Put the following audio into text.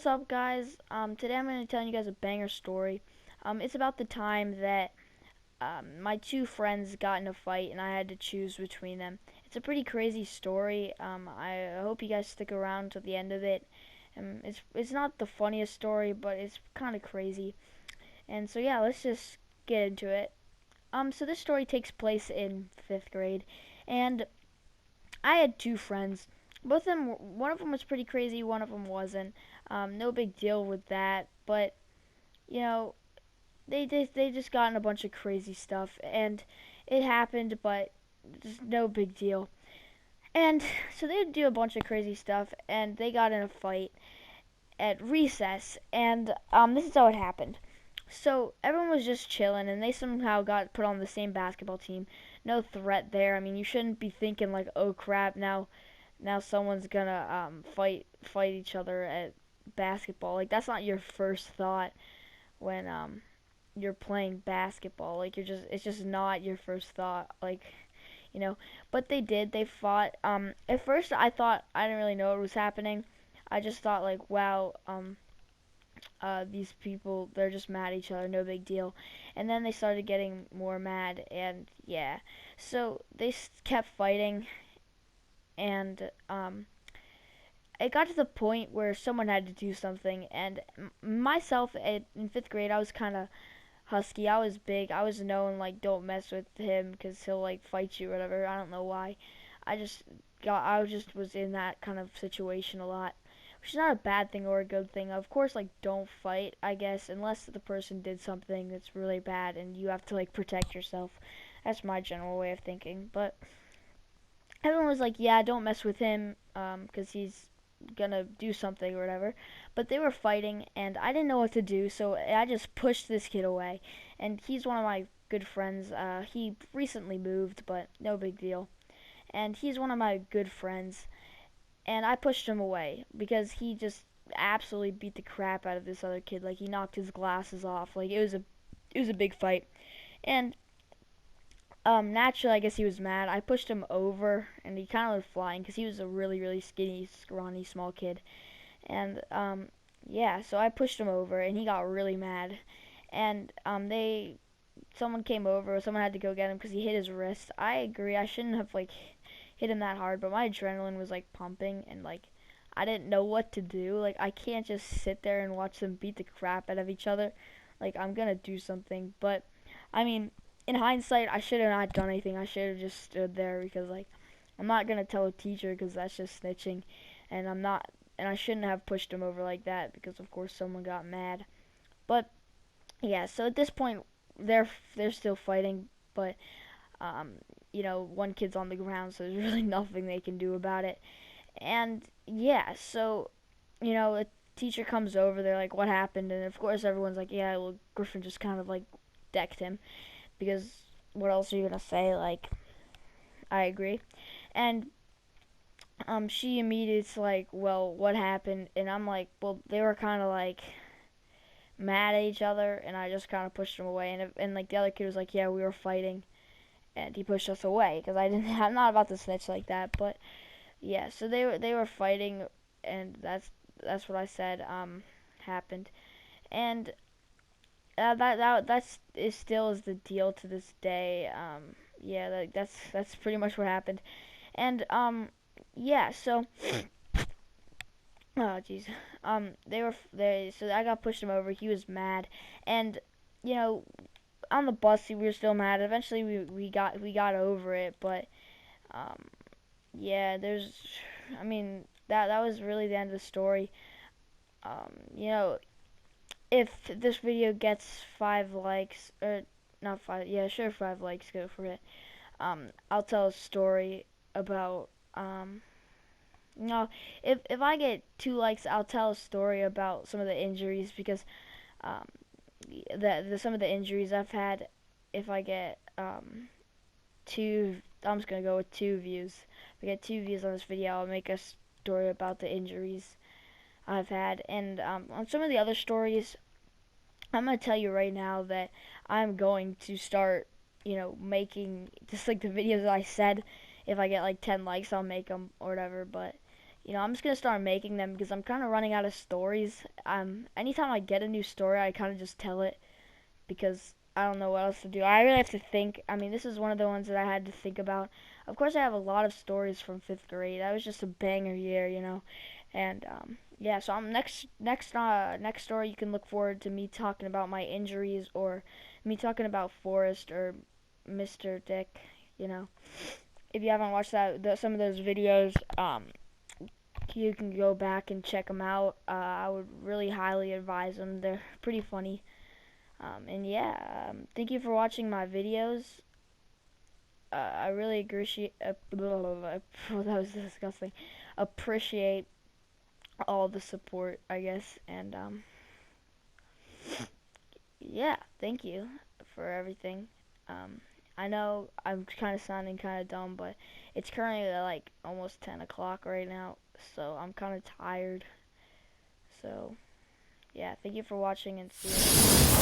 What's up, guys? Today I'm going to tell you guys a banger story. It's about the time that my two friends got in a fight and I had to choose between them. It's a pretty crazy story. I hope you guys stick around to the end of it. It's not the funniest story, but it's kind of crazy. And so yeah, let's just get into it. So this story takes place in fifth grade, and I had two friends. Both of them, one of them was pretty crazy, one of them wasn't. No big deal with that, but you know, they just got in a bunch of crazy stuff, and it happened, but just no big deal. And so they do a bunch of crazy stuff, and they got in a fight at recess, and this is how it happened. So everyone was just chilling, and they somehow got put on the same basketball team. No threat there. I mean, you shouldn't be thinking like, oh crap, now someone's gonna fight each other at basketball. Like that's not your first thought when you're playing basketball. Like it's just not your first thought. But they did. They fought. At first I thought I didn't really know what was happening. I just thought like, wow, these people, they're just mad at each other, no big deal. And then they started getting more mad, and yeah, so they kept fighting, and it got to the point where someone had to do something. And myself in fifth grade, I was kind of husky. I was big. I was known like, don't mess with him because he'll like fight you or whatever. I don't know why. I just was in that kind of situation a lot, which is not a bad thing or a good thing. Of course, like, don't fight, I guess, unless the person did something that's really bad and you have to like protect yourself. That's my general way of thinking. But everyone was like, yeah, don't mess with him, because he's gonna do something or whatever. But they were fighting, and I didn't know what to do, so I just pushed this kid away. And he's one of my good friends. He recently moved, but no big deal. And he's one of my good friends, and I pushed him away because he just absolutely beat the crap out of this other kid. Like he knocked his glasses off. Like it was a big fight, and naturally, I guess he was mad. I pushed him over, and he kind of went flying because he was a really, really skinny, scrawny, small kid. And yeah, so I pushed him over, and he got really mad. And someone came over, someone had to go get him because he hit his wrist. I agree, I shouldn't have like hit him that hard, but my adrenaline was like pumping, and like I didn't know what to do. Like I can't just sit there and watch them beat the crap out of each other. Like I'm gonna do something. But I mean, in hindsight, I should have not done anything. I should have just stood there because like I'm not gonna tell a teacher because that's just snitching, and I shouldn't have pushed him over like that because of course someone got mad. But yeah, so at this point they're still fighting, but um, one kid's on the ground, so there's really nothing they can do about it. And yeah, so a teacher comes over. They're like, "What happened?" And of course, everyone's like, "Yeah, well, Griffin just kind of like decked him." Because what else are you gonna say? Like, I agree. And she immediately's like, "Well, what happened?" And I'm like, "Well, they were kind of like mad at each other, and I just kind of pushed them away." And like the other kid was like, "Yeah, we were fighting." And he pushed us away because I didn't. I'm not about to snitch like that, but yeah. So they were fighting, and that's what I said happened, and that's is still is the deal to this day. Yeah, that's pretty much what happened, and yeah. So oh jeez, they so I got pushed him over. He was mad, and you know on the bus we were still mad. Eventually we got over it, but um, yeah, I mean that was really the end of the story. You know, if this video gets 5 likes, or not 5, yeah, sure, 5 likes, go for it. I'll tell a story about no, if I get 2 likes, I'll tell a story about some of the injuries because um, some of the injuries I've had. If I get two, I'm just gonna go with 2 views. If I get 2 views on this video, I'll make a story about the injuries I've had. And on some of the other stories, I'm gonna tell you right now that I'm going to start, making just like the videos that I said. If I get like 10 likes, I'll make them or whatever. But I'm just gonna start making them because I'm kind of running out of stories. Anytime I get a new story, I kind of just tell it because I don't know what else to do. I really have to think. I mean, this is one of the ones that I had to think about. Of course, I have a lot of stories from fifth grade. That was just a banger year. And yeah, so I'm next story. You can look forward to me talking about my injuries or me talking about Forrest or Mr. Dick. You know, if you haven't watched some of those videos, you can go back and check them out. I would really highly advise them. They're pretty funny. And yeah, thank you for watching my videos. I really appreciate. That was disgusting. Appreciate all the support, I guess. And yeah, thank you for everything. Um, I know I'm kind of sounding kind of dumb, but it's currently like almost 10 o'clock right now, so I'm kind of tired. So yeah, thank you for watching and see you.